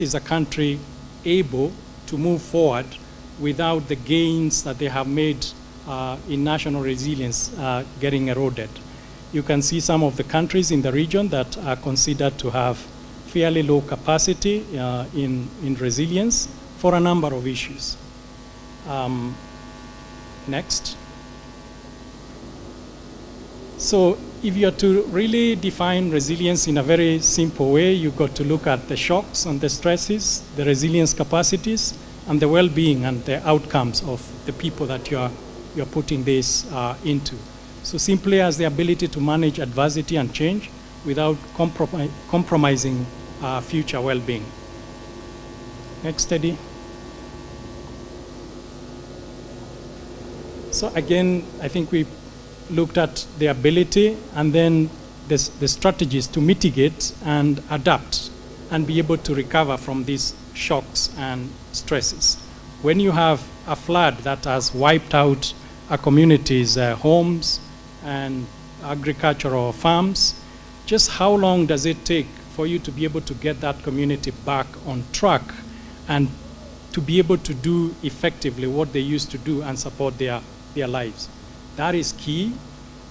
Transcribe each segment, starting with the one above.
is a country able to move forward without the gains that they have made in national resilience getting eroded. You can see some of the countries in the region that are considered to have fairly low capacity in resilience for a number of issues. Next. So if you are to really define resilience in a very simple way, you've got to look at the shocks and the stresses, the resilience capacities, and the well-being and the outcomes of the people that you're putting this into. So simply as the ability to manage adversity and change without compromising future well-being. Next study. So again, I think we looked at the ability and then the strategies to mitigate and adapt and be able to recover from these shocks and stresses. When you have a flood that has wiped out a community's homes and agricultural farms, just how long does it take for you to be able to get that community back on track and to be able to do effectively what they used to do and support their lives? That is key,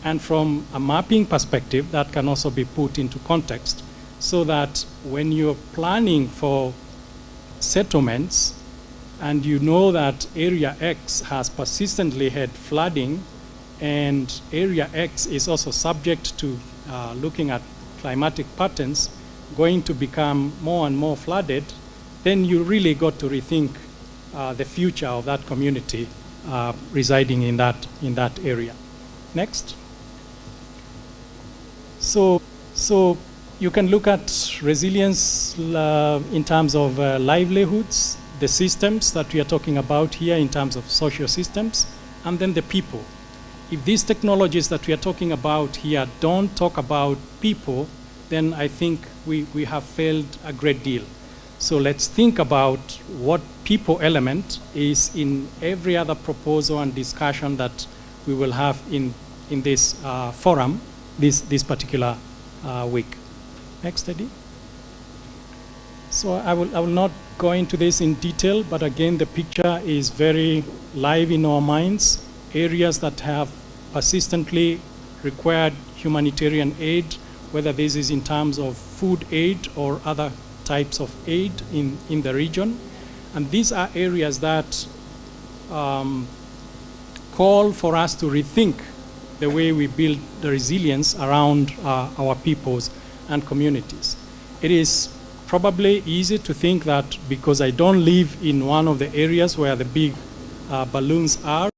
and from a mapping perspective, that can also be put into context so that when you're planning for settlements and you know that Area X has persistently had flooding and Area X is also subject to looking at climatic patterns going to become more and more flooded, then you really got to rethink the future of that community residing in that area. Next. So you can look at resilience in terms of livelihoods, the systems that we are talking about here in terms of social systems, and then the people. If these technologies that we are talking about here don't talk about people, then I think we have failed a great deal. So let's think about what people element is in every other proposal and discussion that we will have in this forum this particular week. Next study. So I will not go into this in detail, but again, the picture is very live in our minds. Areas that have persistently required humanitarian aid, whether this is in terms of food aid or other types of aid in the region. And these are areas that call for us to rethink the way we build the resilience around our peoples and communities. It is probably easy to think that because I don't live in one of the areas where the big balloons are,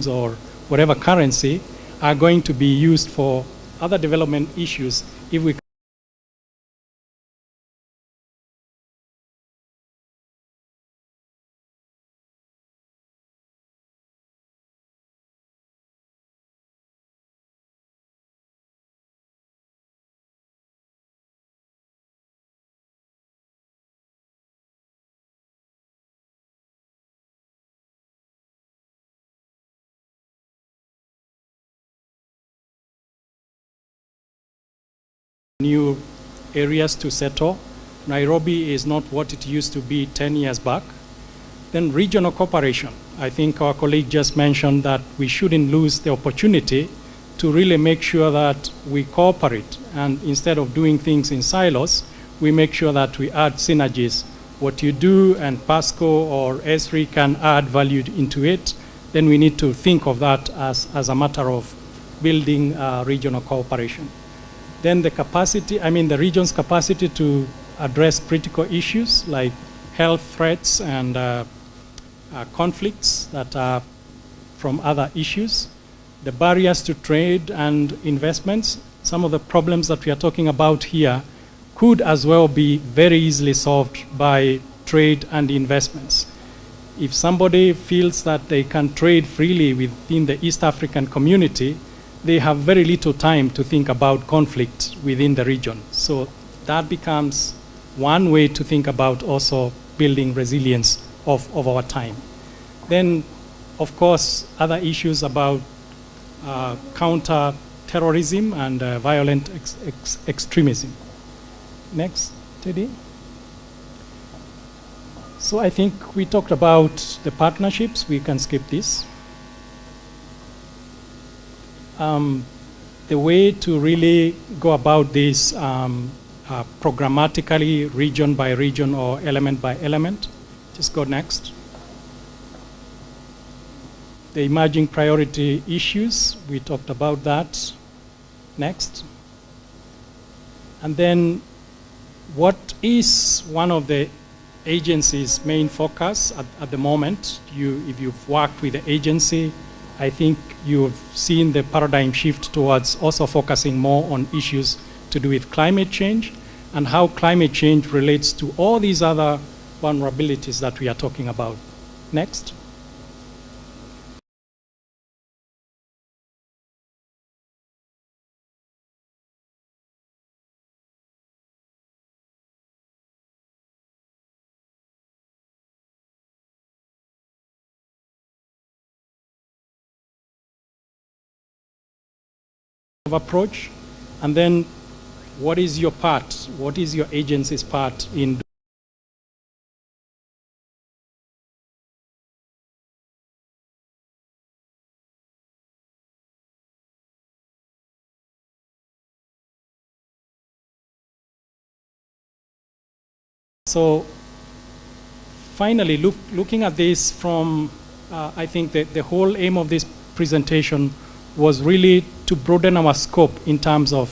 or whatever currency are going to be used for other development issues if we new areas to settle. Nairobi is not what it used to be 10 years back. Then regional cooperation. I think our colleague just mentioned that we shouldn't lose the opportunity to really make sure that we cooperate, and instead of doing things in silos, we make sure that we add synergies. What you do and PASCO or ESRI can add value into it, then we need to think of that as a matter of building regional cooperation. Then the capacity, the region's capacity to address critical issues like health threats and conflicts that are from other issues. The barriers to trade and investments, some of the problems that we are talking about here could as well be very easily solved by trade and investments. if somebody feels that they can trade freely within the East African community, they have very little time to think about conflict within the region. So that becomes one way to think about also building resilience of our time. Then, of course, other issues about counter-terrorism and violent extremism. Next, Teddy. So I think we talked about the partnerships. We can skip this. The way to really go about this programmatically, region by region or element by element. Just go next. The emerging priority issues, we talked about that. Next. And then what is one of the agency's main focus at the moment? If you've worked with the agency, I think you've seen the paradigm shift towards also focusing more on issues to do with climate change and how climate change relates to all these other vulnerabilities that we are talking about. Next. Approach, and then what is your part? What is your agency's part in? So finally, looking at this from, I think the whole aim of this presentation was really to broaden our scope in terms of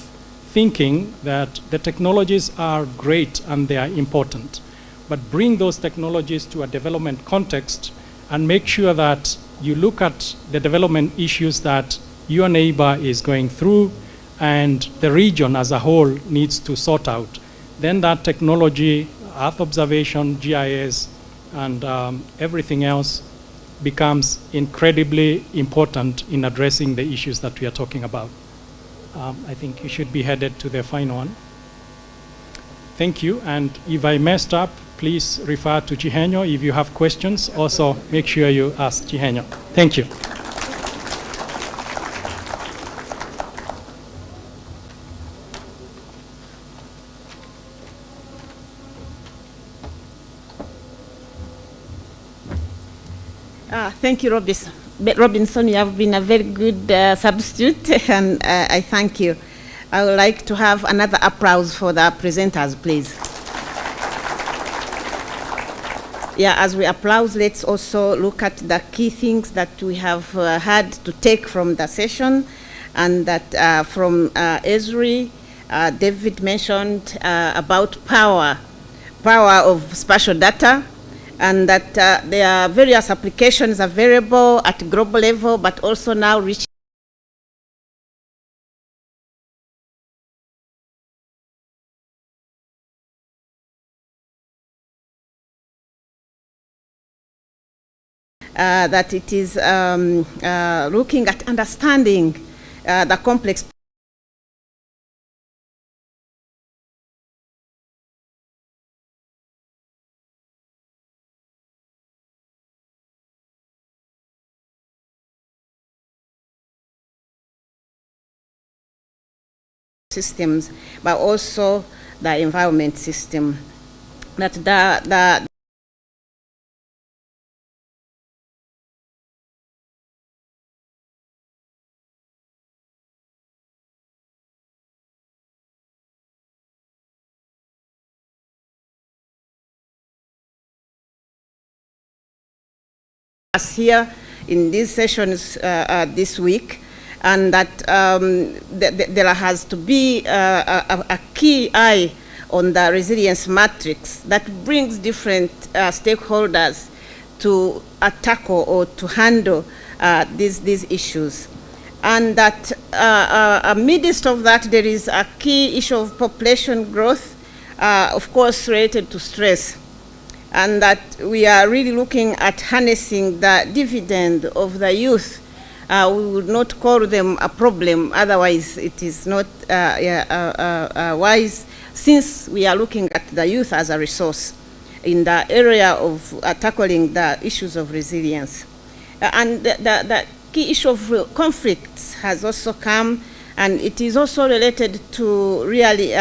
thinking that the technologies are great and they are important, but bring those technologies to a development context and make sure that you look at the development issues that your neighbor is going through and the region as a whole needs to sort out. Then that technology, Earth observation, GIS, and everything else becomes incredibly important in addressing the issues that we are talking about. I think you should be headed to the final one. Thank you, and if I messed up, please refer to Chihenyo. If you have questions, also make sure you ask Chihenyo. Thank you. Thank you, Robinson. You have been a very good substitute, and I thank you. I would like to have another applause for the presenters, please. Yeah, as we applaud, let's also look at the key things that we have had to take from the session, and that from Esri, David mentioned about power of spatial data, and that there are various applications available at global level, but also now reaching that it is looking at understanding the complex systems, but also the environment system. That the here in these sessions this week, and that there has to be a key eye on the resilience matrix that brings different stakeholders to tackle or to handle these issues. And that amidst of that, there is a key issue of population growth, of course related to stress. and that we are really looking at harnessing the dividend of the youth. We would not call them a problem, otherwise it is not wise, since we are looking at the youth as a resource in the area of tackling the issues of resilience. And the key issue of conflicts has also come, and it is also related to really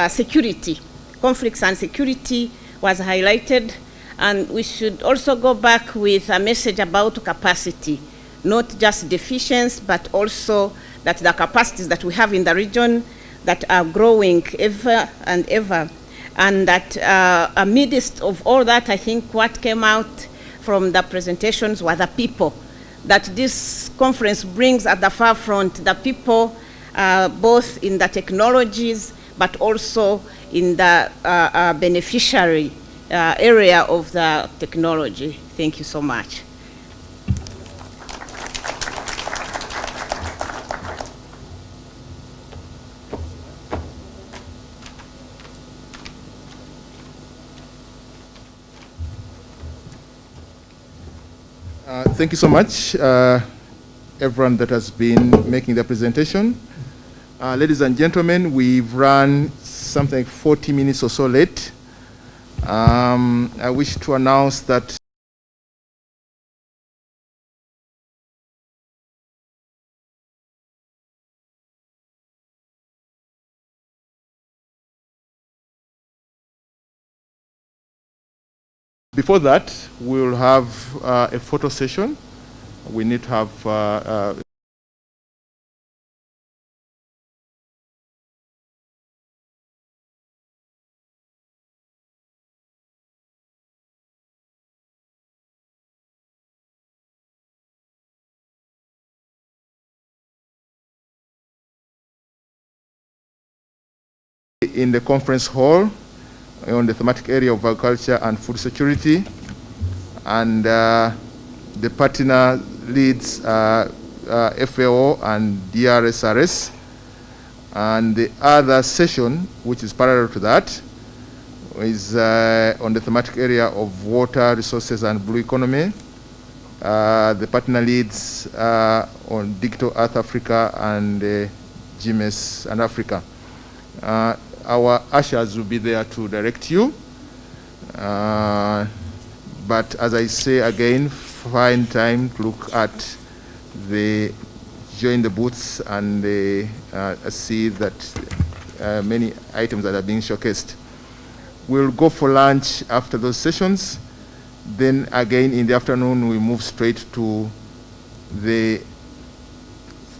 security. Conflicts and security was highlighted, and we should also go back with a message about capacity, not just deficiency, but also that the capacities that we have in the region that are growing ever and ever. And that amidst of all that, I think what came out from the presentations were the people, that this conference brings at the forefront the people, both in the technologies, but also in the beneficiary area of the technology. Thank you so much. Thank you so much, everyone that has been making the presentation. Ladies and gentlemen, we've run something like 40 minutes or so late. I wish to announce that before that, we'll have a photo session. We need to have in the conference hall on the thematic area of agriculture and food security, and the partner leads FAO and DRSRS, and the other session, which is parallel to that, is on the thematic area of water resources and blue economy. The partner leads on Digital Earth Africa and GMS and Africa. Our ushers will be there to direct you. But as I say again, find time to look at join the booths and see that many items that are being showcased. We'll go for lunch after those sessions. Then again in the afternoon, we move straight to the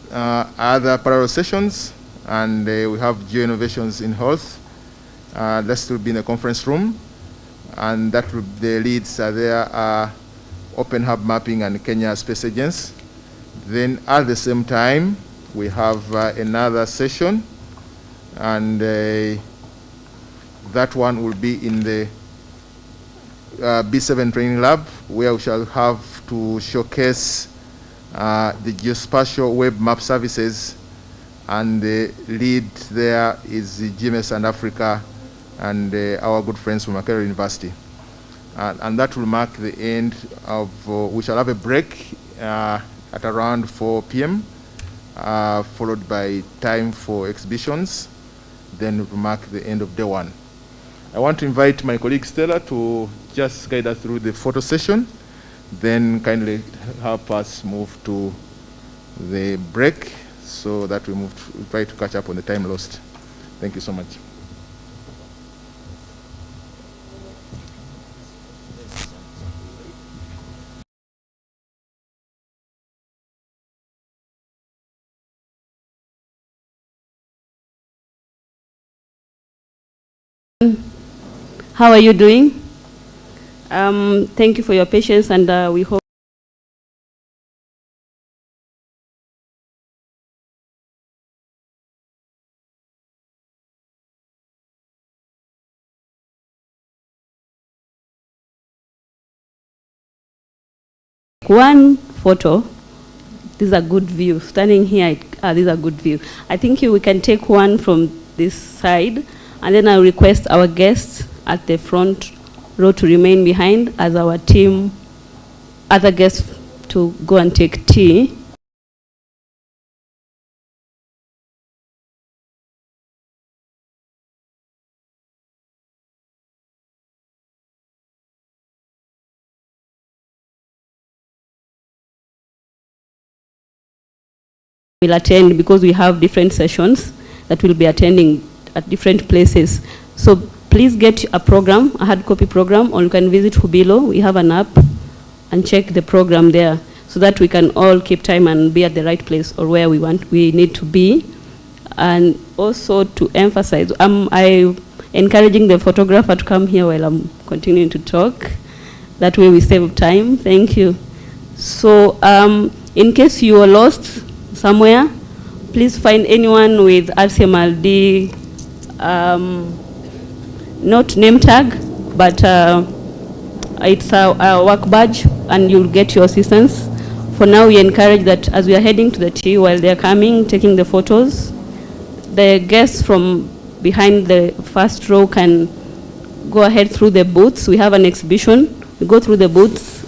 other parallel sessions. And we have geo-innovations in health. That will be in the conference room. And that will, the leads are there, Open Hub Mapping and Kenya Space Agency. Then at the same time, we have another session. And that one will be in the B7 training lab, where we shall have to showcase the geospatial web map services. And the lead there is the GMS and Africa and our good friends from Makerere University. And that will mark the end of, we shall have a break at around 4 p.m., followed by time for exhibitions. Then it will mark the end of day one. I want to invite my colleague Stella to just guide us through the photo session, then kindly help us move to the break, so that we try to catch up on the time lost. Thank you so much. How are you doing? Thank you for your patience, and we hope one photo. This is a good view. Standing here, this is a good view. I think we can take one from this side, and then I'll request our guests at the front row to remain behind as our team, other guests to go and take tea. Will attend because we have different sessions that will be attending at different places. So please get a program, a hard copy program, or you can visit Hubilo. We have an app and check the program there so that we can all keep time and be at the right place or where we need to be. And also to emphasize, I encouraging the photographer to come here while I'm continuing to talk. That way we save time. Thank you. So in case you are lost somewhere, please find anyone with RCMRD, not name tag, but it's a work badge, and you'll get your assistance. For now, we encourage that as we are heading to the tea, while they're coming, taking the photos, the guests from behind the first row can go ahead through the booths. We have an exhibition. We go through the booths.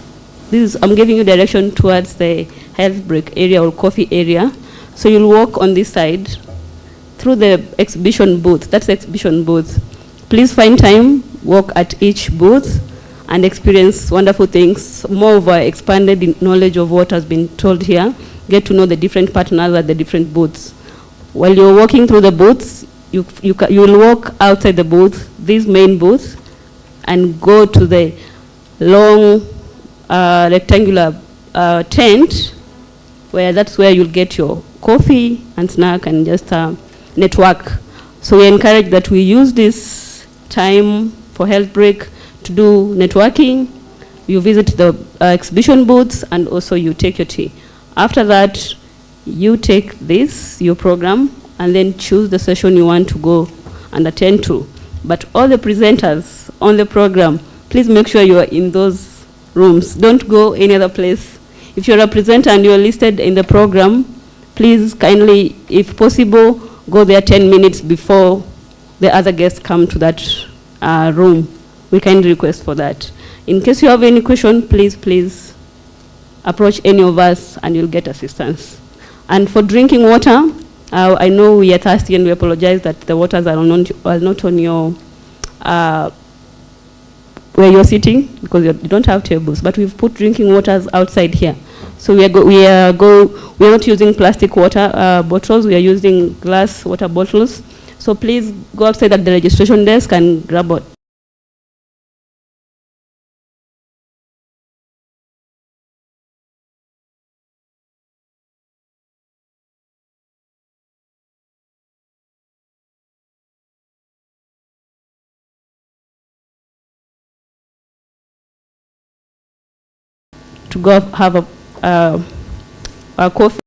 I'm giving you direction towards the health break area or coffee area. So you'll walk on this side through the exhibition booth. That's the exhibition booth. Please find time, walk at each booth, and experience wonderful things, more of our expanded knowledge of what has been told here. Get to know the different partners at the different booths. While you're walking through the booths, you will walk outside the booth, this main booth, and go to the long rectangular tent, where that's where you'll get your coffee and snack and just network. So we encourage that we use this time for health break to do networking. You visit the exhibition booths, and also you take your tea. After that, you take this, your program, and then choose the session you want to go and attend to. But all the presenters on the program, please make sure you are in those rooms. Don't go any other place. If you're a presenter and you're listed in the program, please kindly, if possible, go there 10 minutes before the other guests come to that room. We kindly request for that. In case you have any question, please approach any of us and you'll get assistance. And for drinking water, I know we are thirsty and we apologize that the waters are not on your where you're sitting, because you don't have tables, but we've put drinking waters outside here. So we are not using plastic water bottles, we are using glass water bottles. So please go outside at the registration desk and grab it. To go have a coffee.